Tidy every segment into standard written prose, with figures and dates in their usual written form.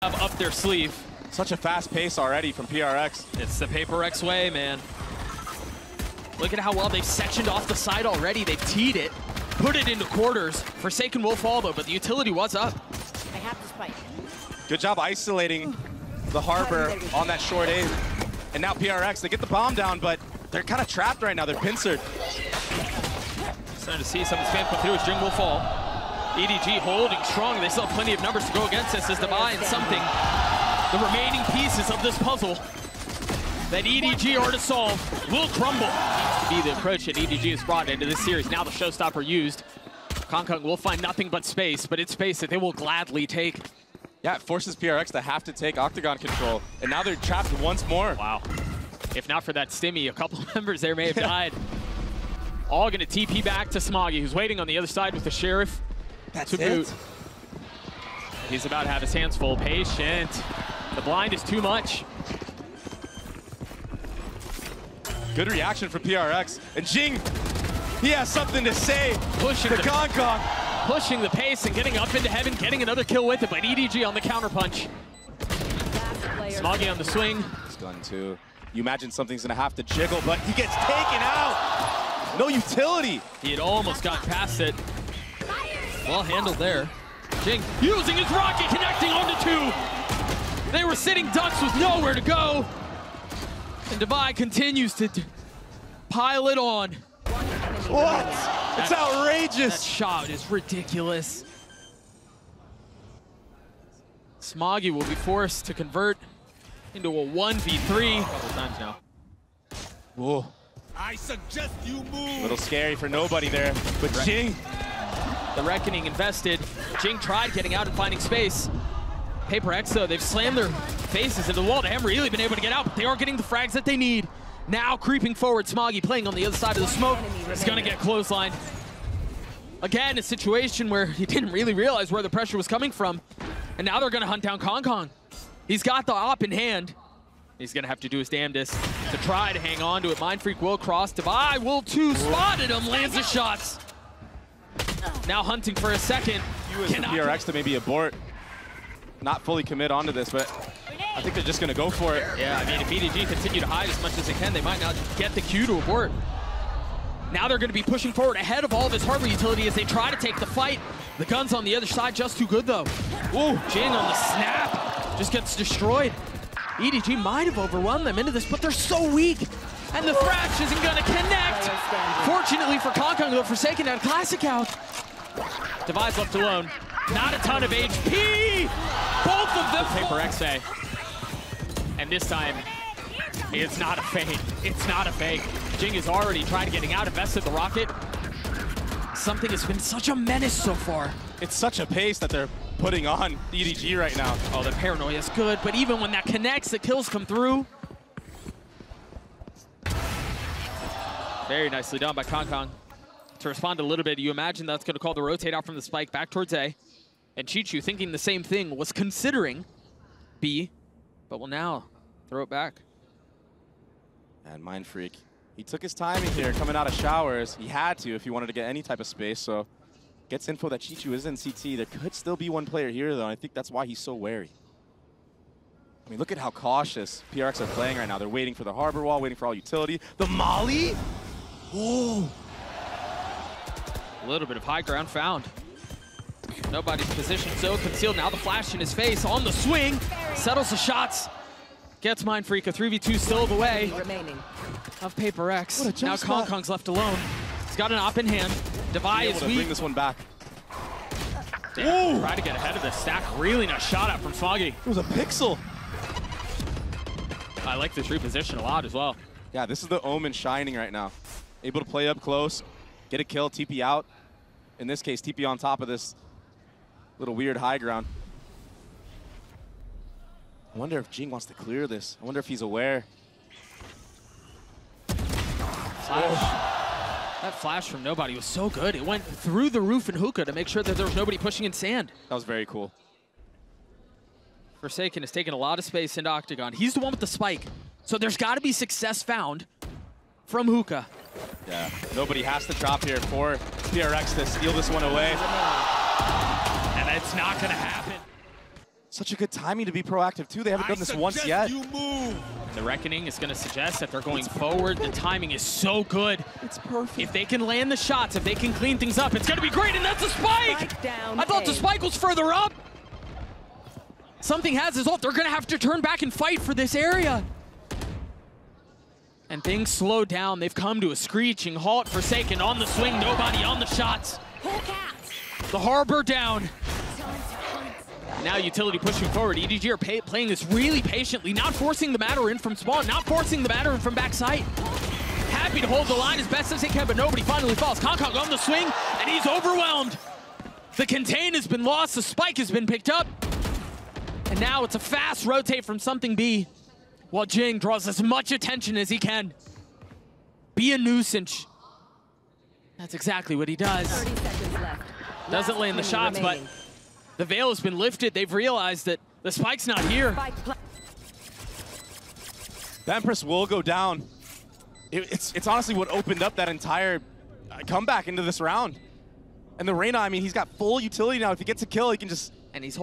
Up their sleeve. Such a fast pace already from PRX. It's the PRX way, man. Look at how well they've sectioned off the side already. They've teed it, put it into quarters. Forsaken will fall though, but the utility was up. I have to spike. Good job isolating the Harbor on that short aim. And now PRX, they get the bomb down, but they're kind of trapped right now. They're pincered. Starting to see some of the spam come through as Jinggg will fall. EDG holding strong. They still have plenty of numbers to go against this as Divine something. The remaining pieces of this puzzle that EDG are to solve will crumble. Be the approach that EDG has brought into this series. Now the showstopper used. Kong will find nothing but space, but it's space that they will gladly take. Yeah, it forces PRX to have to take Octagon control, and now they're trapped once more. Wow. If not for that stimmy, a couple of members there may have died. All gonna TP back to Smoggy, who's waiting on the other side with the Sheriff. That's to boot. He's about to have his hands full. Patient. The blind is too much. Good reaction from PRX. And Jinggg, he has something to say. Pushing the Kong. Pushing the pace and getting up into heaven, getting another kill with it, but EDG on the counterpunch. Smoggy on the swing. He's gun too. You imagine something's gonna have to jiggle, but he gets taken out. No utility. He had almost got past it. Well handled there. Jinggg using his rocket, connecting onto two. They were sitting ducks with nowhere to go. And Divine continues to pile it on. What? It's outrageous. That shot is ridiculous. Smoggy will be forced to convert into a 1v3. A couple times now. Whoa. I suggest you move. A little scary for nobody there, but Jinggg. The Reckoning invested. Jinggg tried getting out and finding space. PRX though, they've slammed their faces into the wall. They haven't really been able to get out, but they are getting the frags that they need. Now creeping forward, Smoggy playing on the other side of the smoke. It's gonna get clotheslined. Again, a situation where he didn't really realize where the pressure was coming from. And now they're gonna hunt down Kong. He's got the op in hand. He's gonna have to do his damnedest to try to hang on to it. Mindfreak will cross. Divine will too. Spotted him, lands the shots. Now hunting for a second. The PRX to maybe abort. Not fully commit onto this, but I think they're just gonna go for it. Yeah, I mean, if EDG continue to hide as much as they can, they might not get the cue to abort. Now they're gonna be pushing forward ahead of all this hardware utility as they try to take the fight. The gun's on the other side, just too good though. Ooh, Jinggg on the snap, just gets destroyed. EDG might have overrun them into this, but they're so weak. And the thrash isn't gonna connect. Fortunately for Kong, though, Forsaken had a classic out. Divine's left alone. Not a ton of HP. Both of them. PRX. And this time, it's not a fake. It's not a fake. Jinggg is already trying to getting out, invested the rocket. Something has been such a menace so far. It's such a pace that they're putting on EDG right now. Oh, the paranoia is good, but even when that connects, the kills come through. Very nicely done by Kong. To respond a little bit, you imagine that's going to call the rotate out from the spike back towards A. And CHICHOO, thinking the same thing, was considering B, but will now throw it back. And mindfreak, he took his timing here coming out of showers. He had to if he wanted to get any type of space, so gets info that CHICHOO is in CT. There could still be one player here, though, and I think that's why he's so wary. I mean, look at how cautious PRX are playing right now. They're waiting for the harbor wall, waiting for all utility. The molly? Oh! A little bit of high ground found. Nobody's positioned so concealed. Now the flash in his face on the swing. Settles the shots. Gets mindfreak. A 3v2 still the way of PRX. Now Kong's left alone. He's got an op in hand. Divine is weak. Bring this one back. Try to get ahead of this stack. Really nice shot out from Smoggy. It was a pixel. I like this reposition a lot as well. Yeah, this is the Omen shining right now. Able to play up close, get a kill, TP out. In this case, TP on top of this little weird high ground. I wonder if Jinggg wants to clear this. I wonder if he's aware. That flash from nobody was so good. It went through the roof and hookah to make sure that there was nobody pushing in sand. That was very cool. Forsaken has taken a lot of space into Octagon. He's the one with the spike. So there's got to be success found from hookah. Yeah, nobody has to drop here for PRX to steal this one away. And it's not going to happen. Such a good timing to be proactive, too. They haven't done this once yet. You move. The reckoning is going to suggest that they're going forward. The timing is so good. It's perfect. If they can land the shots, if they can clean things up, it's going to be great, and that's a spike! I thought the spike was further up. Something has his ult. They're going to have to turn back and fight for this area. And things slow down. They've come to a screeching halt. Forsaken on the swing, nobody on the shots. The harbor down. Now utility pushing forward. EDG are playing this really patiently, not forcing the matter in from spawn, not forcing the matter in from backside. Happy to hold the line as best as they can, but nobody finally falls. Kong on the swing, and he's overwhelmed. The contain has been lost, the spike has been picked up. And now it's a fast rotate from something B, while Jinggg draws as much attention as he can. Be a nuisance. That's exactly what he does. 30 seconds left. Doesn't land the shots, but the veil has been lifted. They've realized that the spike's not here. The Empress will go down. It's honestly what opened up that entire comeback into this round. And the Reyna, I mean, he's got full utility now. If he gets a kill, he can just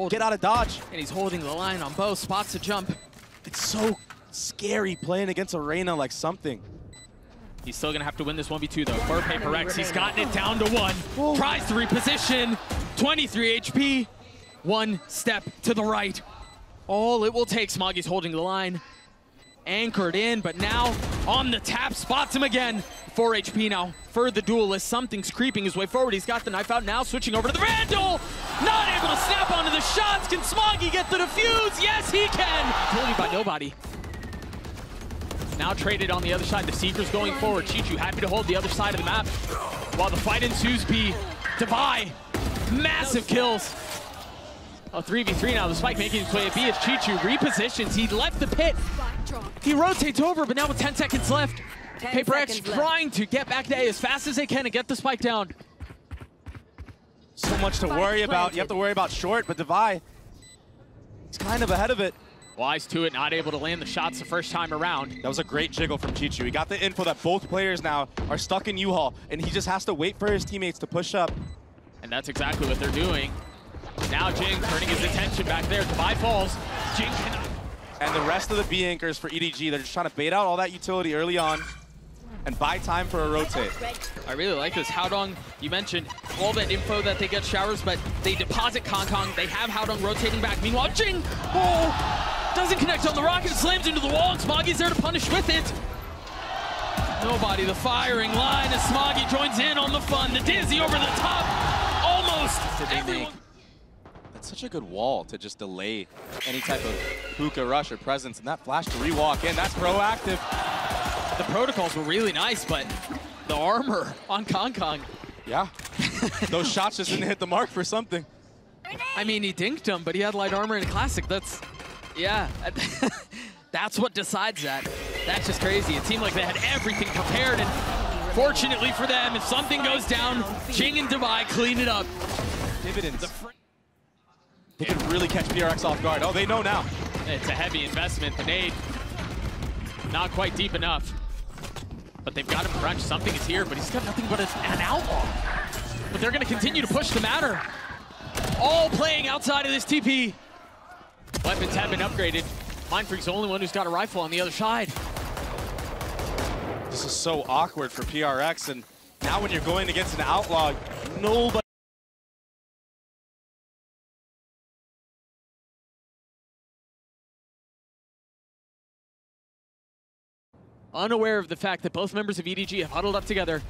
get out of dodge. And he's holding the line on both spots to jump. It's so scary playing against a Reyna like something. He's still gonna have to win this 1v2 though. For PRX, he's gotten it down to 1. Tries to reposition. 23 HP. One step to the right. All it will take. Smoggy's holding the line. Anchored in, but now on the tap, spots him again. 4 HP now for the duelist. Something's creeping his way forward. He's got the knife out now, switching over to the Vandal. Not able to snap onto the shots. Can Smoggy get the defuse? Yes, he can. Utility by nobody. Now traded on the other side. The Seeker's going forward. CHICHOO happy to hold the other side of the map. While the fight ensues, B. Divide. Massive kills. Oh, 3v3 now. The spike making his way at B as CHICHOO repositions. He left the pit. He rotates over, but now with 10 seconds left, PRX trying to get back to A as fast as they can and get the spike down. So much to worry about. You have to worry about short, but Divide, he's kind of ahead of it. Wise to it, not able to land the shots the first time around. That was a great jiggle from CHICHOO. He got the info that both players now are stuck in U-Haul, and he just has to wait for his teammates to push up. And that's exactly what they're doing. Now Jinggg turning his attention back there. Divide falls. Jinggg cannot. And the rest of the B anchors for EDG, they're just trying to bait out all that utility early on and buy time for a rotate. I really like this. Haodong, you mentioned all that info that they get showers, but they deposit Kong. They have Haodong rotating back. Meanwhile, Jinggg, doesn't connect on the rocket, slams into the wall, and Smoggy's there to punish with it. Nobody, the firing line as Smoggy joins in on the fun. The dizzy over the top, almost. Everyone. That's such a good wall to just delay any type of hookah rush or presence, and that flash to re-walk in, that's proactive. The protocols were really nice, but the armor on Kong. Yeah, those shots just didn't hit the mark for something. I mean, he dinked him, but he had light armor in Classic. Yeah, that's what decides that. That's just crazy. It seemed like they had everything prepared, and fortunately for them, if something goes down, Jinggg and Divide clean it up. Dividends. They can really catch PRX off guard. Oh, they know now. It's a heavy investment. The nade, not quite deep enough. But they've got him crunched. Something is here, but he's got nothing but an outlaw. But they're going to continue to push the matter. All playing outside of this TP. Weapons have been upgraded. mindfreak's the only one who's got a rifle on the other side. This is so awkward for PRX, and now when you're going against an outlaw, nobody. Unaware of the fact that both members of EDG have huddled up together.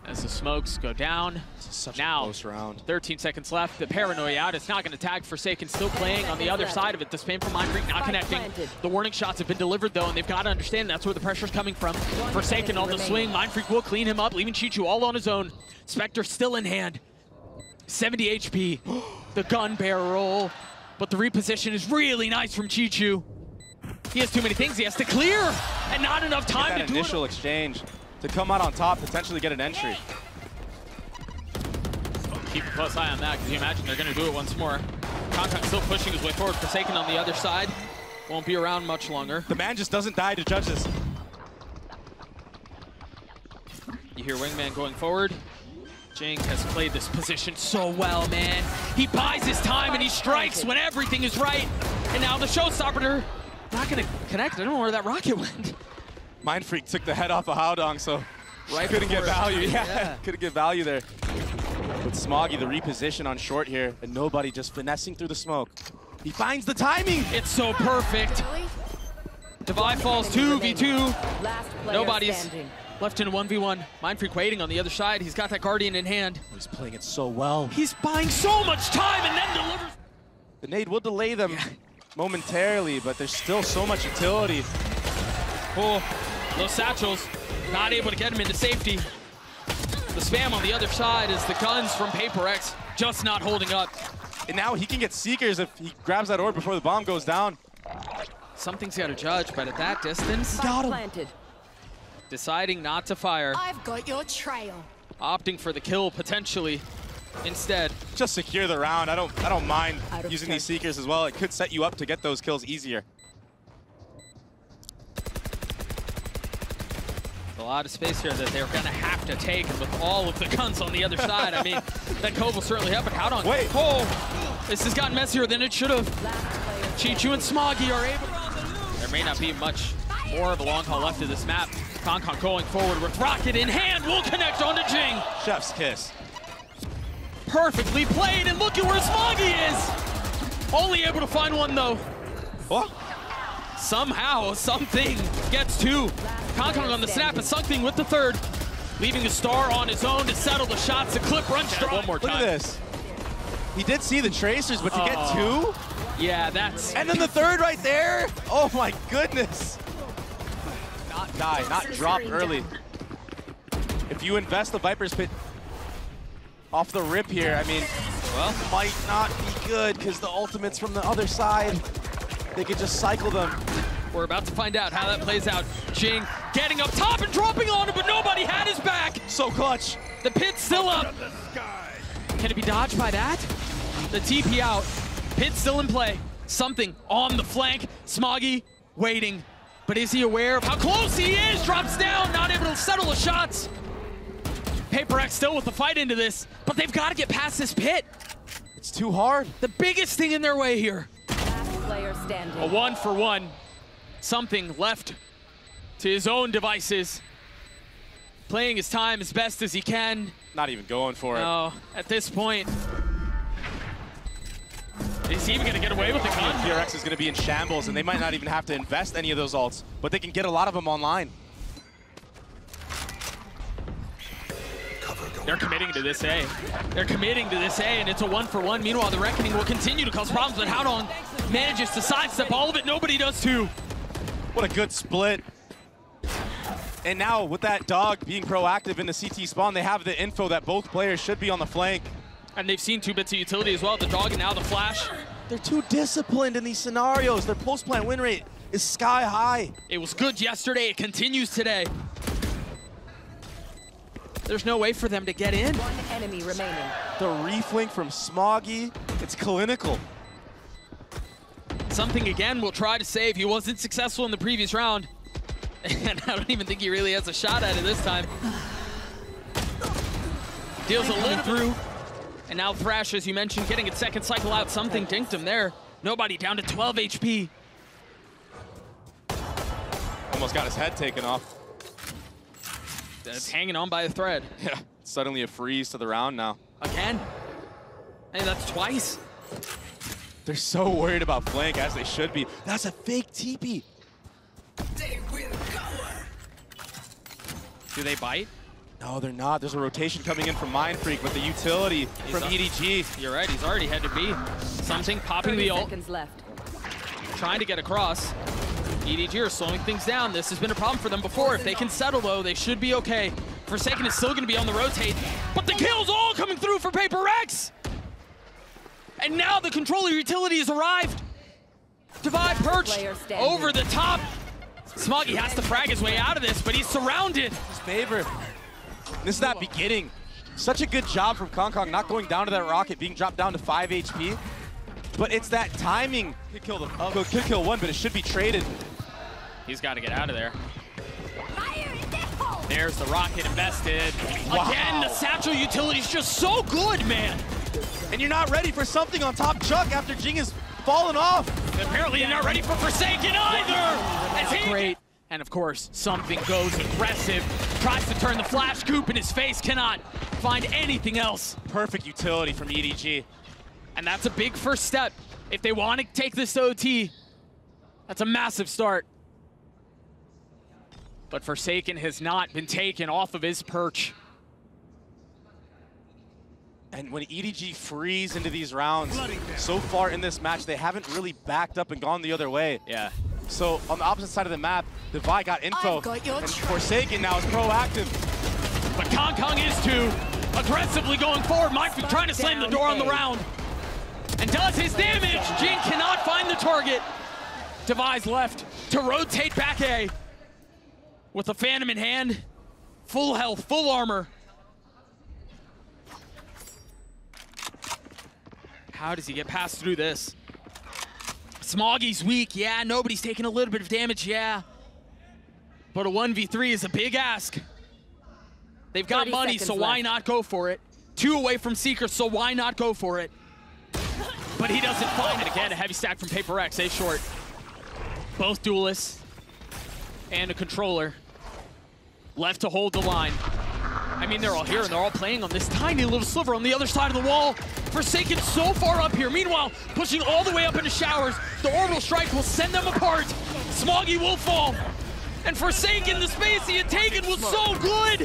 As the smokes go down. This is such now, a close round. 13 seconds left. The paranoia out. It's not going to tag Forsaken. Still playing on the other side of it. The spam from mindfreak not connecting. The warning shots have been delivered though, and they've got to understand that's where the pressure's coming from. Forsaken on the swing. mindfreak will clean him up, leaving CHICHOO all on his own. Spectre still in hand. 70 HP. The gun barrel. But the reposition is really nice from CHICHOO. He has too many things he has to clear, and not enough time to do it. Initial exchange to come out on top, potentially get an entry. Keep a close eye on that, because you imagine they're going to do it once more. Kong still pushing his way forward. Forsaken on the other side. Won't be around much longer. The man just doesn't die to judge this. You hear Wingman going forward. Jinggg has played this position so well, man. He buys his time and he strikes when everything is right. And now the showstopper, not gonna connect. I don't know where that rocket went. mindfreak took the head off of Haodong, so couldn't get value. Yeah, couldn't get value there. But Smoggy, the reposition on short here, and nobody just finessing through the smoke. He finds the timing. It's so perfect. Divide falls 2v2. Nobody's left in a 1v1. mindfreak waiting on the other side. He's got that Guardian in hand. Oh, he's playing it so well. He's buying so much time and then delivers. The nade will delay them momentarily, but there's still so much utility. Oh, those satchels, not able to get him into safety. The spam on the other side is the guns from PRX just not holding up. And now he can get Seekers if he grabs that orb before the bomb goes down. Something's got to judge, but at that distance, Got him. Deciding not to fire. I've got your trail. Opting for the kill potentially instead. Just secure the round. I don't mind Out of using turn. these Seekers as well. It could set you up to get those kills easier. A lot of space here that they're going to have to take, and with all of the guns on the other side, I mean, that cove will certainly help, but Haodong. Wait. Oh, this has gotten messier than it should have. CHICHOO and Smoggy are able. There may not be much more of a long haul left of this map. Concon going forward with rocket in hand will connect onto Jinggg. Chef's kiss. Perfectly played, and look at where Smoggy is. Only able to find one though. Oh. Somehow, something gets two. Concon on the snap and something with the third. Leaving a star on his own to settle the shots. The clip runs strong. One more time. Look at this. He did see the tracers, but to get two? Yeah, that's... And then the third right there? Oh my goodness. Not die, not drop early. If you invest the Viper's Pit off the rip here, I mean, well, might not be good because the ultimates from the other side, they could just cycle them. We're about to find out how that plays out. Jinggg getting up top and dropping on him, but nobody had his back. So clutch. The pit's still up. Can it be dodged by that? The TP out. Pit still in play. Something on the flank. Smoggy waiting. But is he aware of how close he is? Drops down, not able to settle the shots. PRX still with the fight into this, but they've got to get past this pit. It's too hard. The biggest thing in their way here. Last player standing. A 1-for-1. Something left to his own devices. Playing his time as best as he can. Not even going for it. No, at this point. Is he even going to get away with the gun? PRX is going to be in shambles, and they might not even have to invest any of those ults, but they can get a lot of them online. They're committing to this A. They're committing to this A, and it's a 1-for-1. Meanwhile, the Reckoning will continue to cause problems, but Haodong manages to sidestep all of it. Nobody does too. What a good split. And now, with that dog being proactive in the CT spawn, they have the info that both players should be on the flank. And they've seen 2 bits of utility as well, the dog and now the flash. They're too disciplined in these scenarios. Their post-plant win rate is sky high. It was good yesterday, it continues today. There's no way for them to get in. One enemy remaining. The reflink from Smoggy, it's clinical. Something again will try to save. He wasn't successful in the previous round. And I don't even think he really has a shot at it this time. Deals a little through. And now Thrash, as you mentioned, getting its second cycle out. Something dinked him there. Nobody down to 12 HP. Almost got his head taken off. That's hanging on by a thread. Yeah, suddenly a freeze to the round now. Again. Hey, that's twice. They're so worried about flank, as they should be. That's a fake TP. Do they bite? No, they're not. There's a rotation coming in from mindfreak with the utility from EDG. You're right, he's already headed B. Something popping the ult. Seconds left. Trying to get across. EDG are slowing things down. This has been a problem for them before. If they can settle, though, they should be okay. Forsaken is still going to be on the rotate, but the kill's all coming through for PRX! And now the controller utility has arrived. Divide perch over the top. Smoggy has to frag his way out of this, but he's surrounded. His favor. This is that beginning. Such a good job from Concon not going down to that rocket, being dropped down to 5 HP. But it's that timing. Could kill one, but it should be traded. He's got to get out of there. There's the rocket invested. Wow. Again, the satchel utility is just so good, man. And you're not ready for something on top Chuck after Jinggg has fallen off. Apparently you're not ready for Forsaken either. Great. And of course, something goes aggressive. Tries to turn the flash coop in his face, cannot find anything else. Perfect utility from EDG. And that's a big first step. If they want to take this to OT, that's a massive start. But Forsaken has not been taken off of his perch. And when EDG frees into these rounds, so far in this match, they haven't really backed up and gone the other way. Yeah. So on the opposite side of the map, Devi got info, and Forsaken now is proactive. But Kong is too. Aggressively going forward, mindfreak trying to slam the door on the round. And does his damage. Jinggg cannot find the target. Devi's left to rotate back A. With the Phantom in hand, full health, full armor. How does he get past through this? Smoggy's weak, yeah. Nobody's taking a little bit of damage, yeah. But a 1v3 is a big ask. They've got money, so why not go for it? 2 away from Seeker, so why not go for it? But he doesn't find it. Again, a heavy stack from PRX, A short. Both duelists and a controller left to hold the line. I mean, they're all here and they're all playing on this tiny little sliver on the other side of the wall. Forsaken so far up here. Meanwhile, pushing all the way up into showers. The orbital strike will send them apart. Smoggy will fall. And Forsaken, the space he had taken was so good.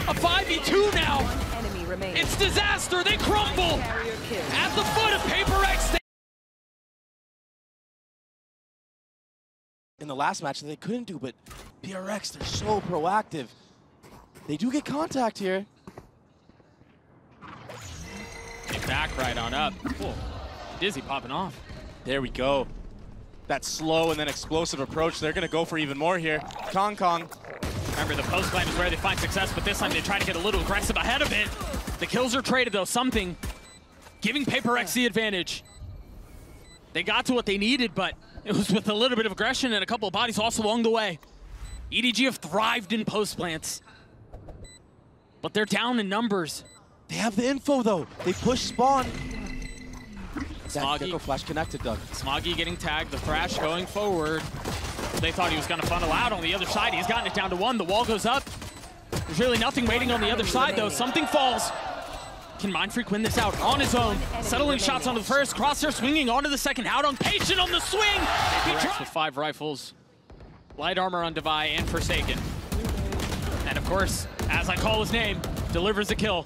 A 5v2 now. It's disaster. They crumble at the foot of PRX. In the last match, they couldn't do, but PRX, they're so proactive. They do get contact here. Get back right on up. Cool. Dizzy popping off. There we go. That slow and then explosive approach. They're going to go for even more here. Kong. Remember, the post plan is where they find success, but this time they try to get a little aggressive ahead of it. The kills are traded, though. Something giving PRX the advantage. They got to what they needed, but it was with a little bit of aggression and a couple of bodies also along the way. EDG have thrived in post plants, but they're down in numbers. They have the info, though. They push spawn. Smoggy. Flash connected, Doug. Smoggy getting tagged. The Thrash going forward. They thought he was going to funnel out on the other side. He's gotten it down to 1. The wall goes up. There's really nothing waiting on the other side, though. Something falls. Can mindfreak win this out on his own? Settling shots onto the first. Crosshair swinging onto the second. Haodong patient on the swing. PRX with 5 rifles. Light armor on Devi and Forsaken. And of course, as I call his name, delivers a kill.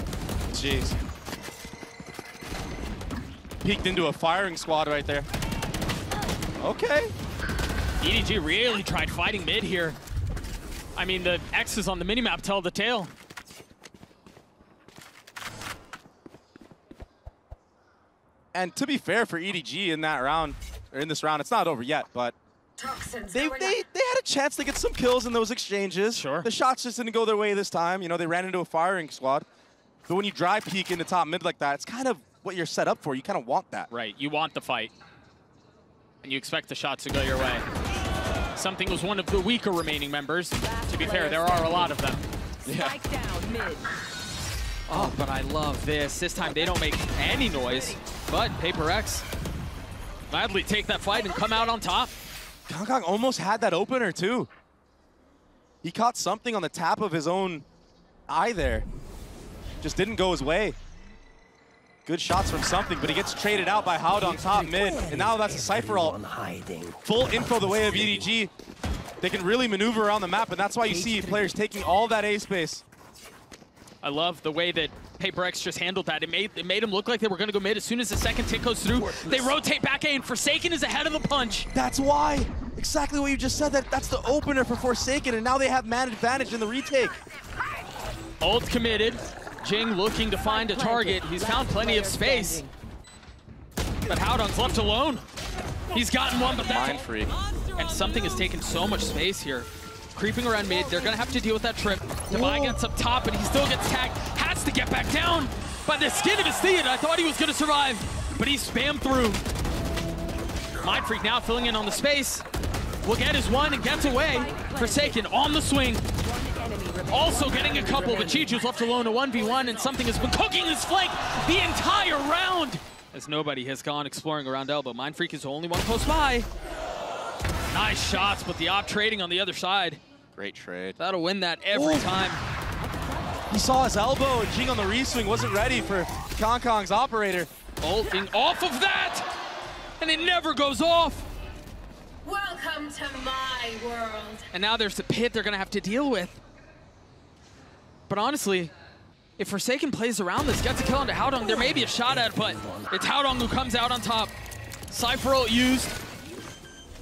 Jeez. Peeked into a firing squad right there. Okay. EDG really tried fighting mid here. I mean, the X's on the minimap tell the tale. And to be fair for EDG in that round, or in this round, it's not over yet, but they had a chance to get some kills in those exchanges. Sure. The shots just didn't go their way this time. You know, they ran into a firing squad. But when you dry peek into top mid like that, it's kind of what you're set up for. You kind of want that. Right, you want the fight. And you expect the shots to go your way. Something was one of the weaker remaining members. To be fair, there are a lot of them. Yeah. Down mid. Oh, but I love this. This time they don't make any noise. But PRX gladly take that fight and come out on top. Kong almost had that opener too. He caught something on the tap of his own eye there. Just didn't go his way. Good shots from something, but he gets traded out by Haodong top mid. And now that's a Cypher ult. Full info the way of EDG. They can really maneuver around the map, and that's why you see players taking all that A space. I love the way that PRX just handled that. It made them look like they were going to go mid. As soon as the second tick goes through, they rotate back A, and Forsaken is ahead of the punch. That's why. Exactly what you just said. That's the opener for Forsaken, and now they have man advantage in the retake. Ult committed. Jinggg looking to find a target. He's found plenty of space. But Haodong's left alone. He's gotten one, but that's mindfreak. And something has taken so much space here. Creeping around mid, they're gonna have to deal with that trip. Devi gets up top, and he still gets tagged. Has to get back down by the skin of his teeth. I thought he was gonna survive, but he spammed through. mindfreak now filling in on the space. Will get his one and gets away. Forsaken on the swing. Also getting a couple, but CHICHOO's left alone a 1v1, and something has been cooking his flank the entire round. As nobody has gone exploring around elbow. mindfreak is the only one close by. Nice shots, but the op trading on the other side. Great trade. That'll win that every time. He saw his elbow, and Jinggg on the reswing wasn't ready for Kong's operator. Bolting off of that, and it never goes off. Welcome to my world. And now there's the pit they're gonna have to deal with. But honestly, if Forsaken plays around this, gets a kill onto Haodong, there may be a shot at it, but it's Haodong who comes out on top. Cypher ult used.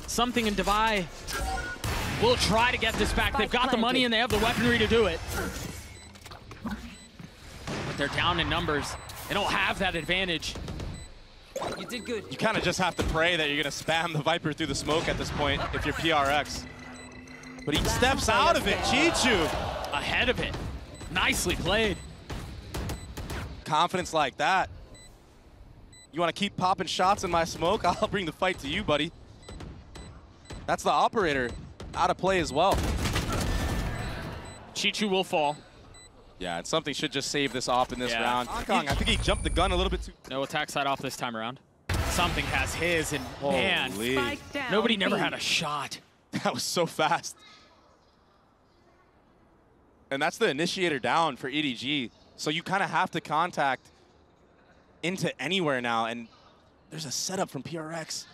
Something in Divide will try to get this back. They've got the money and they have the weaponry to do it. But they're down in numbers. They don't have that advantage. You did good. You kind of just have to pray that you're going to spam the Viper through the smoke at this point if you're PRX. But he steps out of it. CHICHOO ahead of it. Nicely played. Confidence like that. You want to keep popping shots in my smoke? I'll bring the fight to you, buddy. That's the operator. Out of play as well. CHICHOO will fall. Yeah, and something should just save this op in this Yeah. round. Kong, I think he jumped the gun a little bit too. No attack side off this time around. Something has his, and man, Holy. Spike down. nobody never B. had a shot. That was so fast. And that's the initiator down for EDG. So you kind of have to contact into anywhere now, and there's a setup from PRX.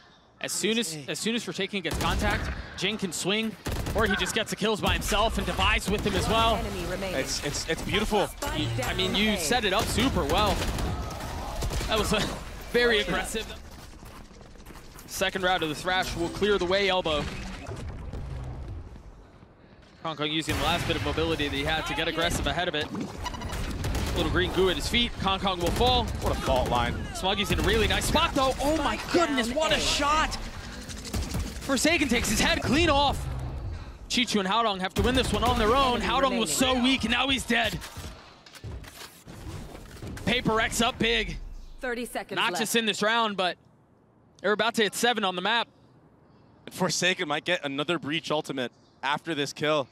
As soon as Forsaken gets contact, Jinggg can swing, or he just gets the kills by himself and Device with him as well. Enemy remaining. It's beautiful. I mean, you set it up super well. That was very aggressive. Second round of the Thrash will clear the way elbow. Kong using the last bit of mobility that he had to get aggressive ahead of it. Little green goo at his feet. Kong will fall. What a fault line. Smoggy's in a really nice spot though. Oh my goodness, what a shot! Forsaken takes his head clean off. CHICHOO and Haodong have to win this one on their own. Haodong was so weak and now he's dead. PRX up big. 30 seconds Not left. just in this round, but they're about to hit 7 on the map. Forsaken might get another Breach ultimate after this kill,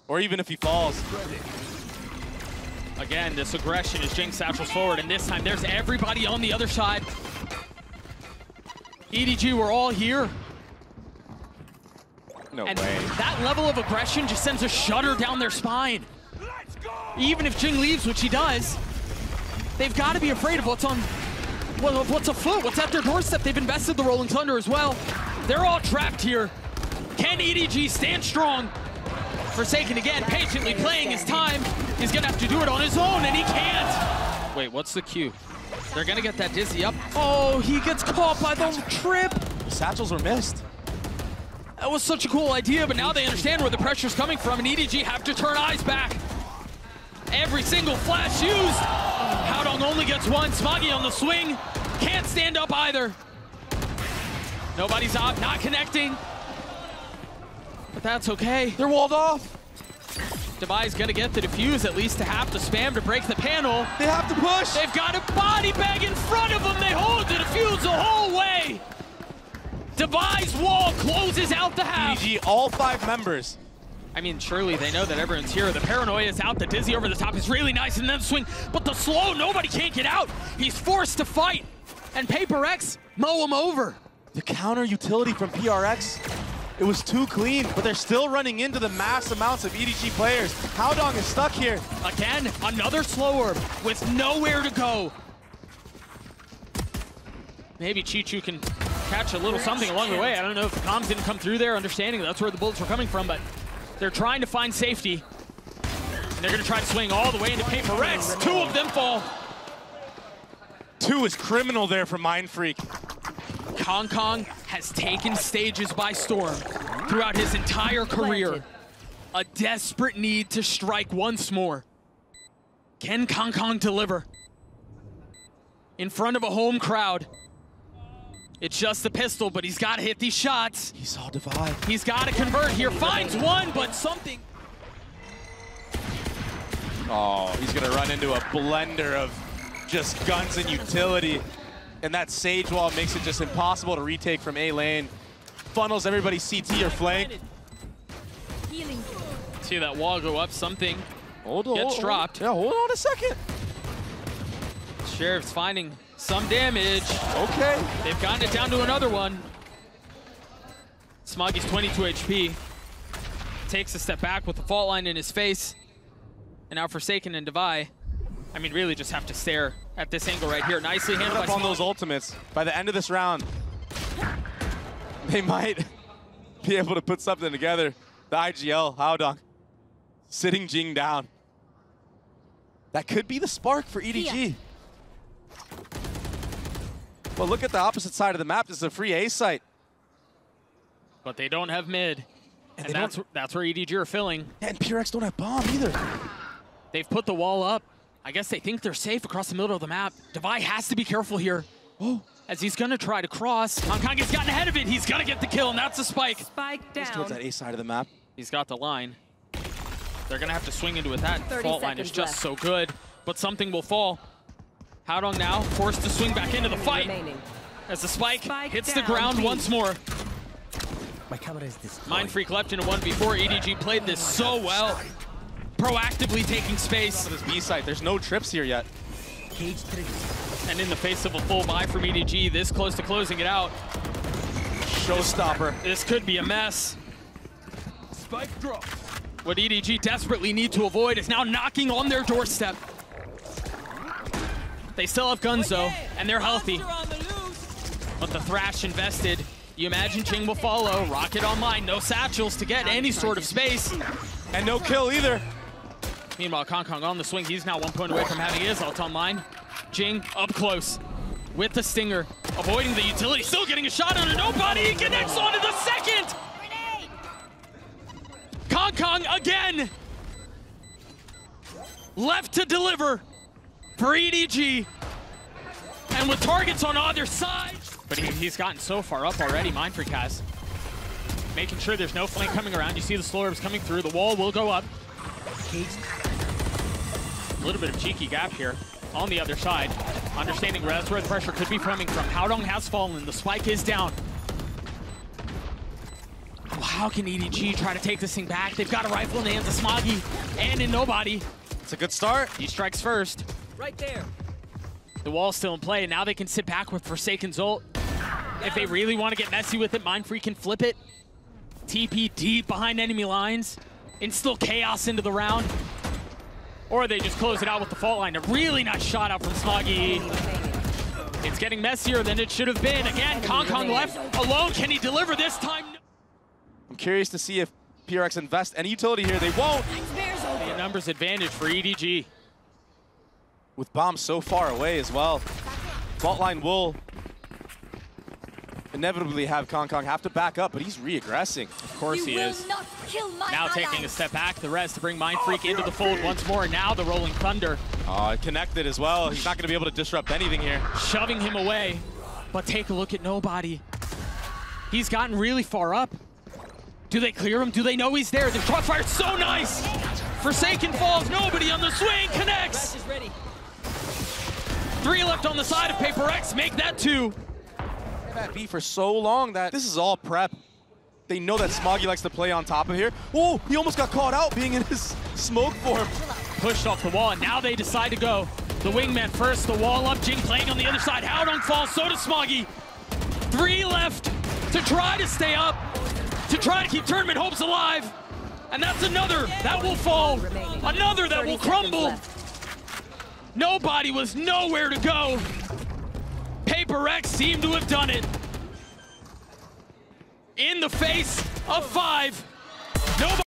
or even if he falls. Again, this aggression as Jinggg satchels forward, and this time there's everybody on the other side. EDG, we're all here. No And way. that level of aggression just sends a shudder down their spine. Even if Jinggg leaves, which he does, they've got to be afraid of what's afoot, what's at their doorstep. They've invested the Rolling Thunder as well. They're all trapped here. Can EDG stand strong? Forsaken again, patiently playing his time. He's gonna have to do it on his own, and he can't. Wait, what's the cue? They're gonna get that Dizzy up. Oh, he gets caught by the trip. The satchels were missed. That was such a cool idea, but now they understand where the pressure's coming from, and EDG have to turn eyes back. Every single flash used. Haodong only gets one. Smoggy on the swing. Can't stand up either. Nobody's up, not connecting. But that's okay. They're walled off. Devi's gonna get the defuse, at least to have to spam to break the panel. They have to push. They've got a body bag in front of them. They hold the defuse the whole way. Devi's wall closes out the half. EDG, all 5 members. I mean, surely they know that everyone's here. The paranoia is out. The Dizzy over the top is really nice, and then swing. But the slow, nobody can't get out. He's forced to fight. And PRX mow him over. The counter utility from PRX, it was too clean, but they're still running into the mass amounts of EDG players. Haodong is stuck here. Again, another slow orb with nowhere to go. Maybe CHICHOO can catch a little something along the way. I don't know if the comms didn't come through there, understanding that's where the bullets were coming from, but they're trying to find safety. And they're gonna try to swing all the way into PRX. 2 of them fall. 2 is criminal there for mindfreak. Kong has taken stages by storm throughout his entire career. A desperate need to strike once more. Can Kong deliver? In front of a home crowd. It's just the pistol, but he's got to hit these shots. He saw Divide. He's got to convert here. Finds one, but something. Oh, he's going to run into a blender of just guns and utility. And that Sage wall makes it just impossible to retake from A lane. Funnels everybody CT or flank. See that wall go up, something Hold gets dropped. Yeah, hold on a second. Sheriff's finding some damage. Okay. They've gotten it down to another one. Smoggy's 22 HP. Takes a step back with the fault line in his face. And now Forsaken and Devi, I mean, really just have to stare at this angle right here. Nicely handled by on those ultimates. By the end of this round, they might be able to put something together. The IGL, Haodong, sitting Jinggg down. That could be the spark for EDG. Well, look at the opposite side of the map. This is a free A site. But they don't have mid. And that's where EDG are filling. And PRX don't have bomb either. They've put the wall up. I guess they think they're safe across the middle of the map. Devi has to be careful here. Oh, as he's gonna try to cross. Hong Kong has gotten ahead of it. He's gonna get the kill, and that's a spike. Spike down. Just towards that A side of the map. He's got the line. They're gonna have to swing into it. That 30 fault line is seconds just left. so good, but something will fall. Haodong now forced to swing back into the fight. Remaining. As the spike hits the down, ground B. once more. My camera is this. mindfreak left in a 1v4. EDG played this so well. Proactively taking space. This B site, there's no trips here yet. Cage trigger. And in the face of a full buy from EDG, this close to closing it out. Showstopper. This could be a mess. Spike drop. What EDG desperately need to avoid is now knocking on their doorstep. They still have guns though, and they're healthy. But the Thrash invested. You imagine Jinggg will follow. Rocket online, no satchels to get any sort of space. And no kill either. Meanwhile, Kong on the swing. He's now 1 point away from having his ult online. Jinggg up close with the stinger, avoiding the utility. Still getting a shot on a nobody. He connects onto the second. Kong again. Left to deliver for EDG. And with targets on either side. But he's gotten so far up already, mindfreak has. Making sure there's no flank coming around. You see the slow orbs coming through. The wall will go up. A little bit of cheeky gap here on the other side. Understanding where that's where the pressure could be coming from. Haodong has fallen. The spike is down. Well, how can EDG try to take this thing back? They've got a rifle in the hands of Smoggy and in nobody. It's a good start. He strikes first. Right there. The wall's still in play, and now they can sit back with Forsaken's ult. If they really want to get messy with it, mindfreak can flip it. TP deep behind enemy lines. Instill chaos into the round. Or they just close it out with the fault line. A really nice shot out from Smoggy. It's getting messier than it should have been. Again, Kong left alone. Can he deliver this time? I'm curious to see if PRX invest any utility here. They won't. A numbers advantage for EDG. With bombs so far away as well. Fault line will inevitably have Kong have to back up, but he's re-aggressing. Of course he is. Now taking a step back, the rest to bring mindfreak into the fold once more. Now the Rolling Thunder. Connected as well. He's not going to be able to disrupt anything here. Shoving him away. But take a look at nobody. He's gotten really far up. Do they clear him? Do they know he's there? The crossfire so nice. Forsaken falls. Nobody on the swing. Connects. 3 left on the side of PRX. Make that 2. That B for so long that this is all prep. They know that Smoggy likes to play on top of here. Oh, he almost got caught out being in his smoke form. Pushed off the wall, and now they decide to go. The wingman first, the wall up. Jinggg playing on the other side. Haodong falls, so does Smoggy. 3 left to try to stay up, to try to keep tournament hopes alive. And that's another that will fall. Another that will crumble. Nobody was nowhere to go. PRX seemed to have done it. In the face of 5. Nobody.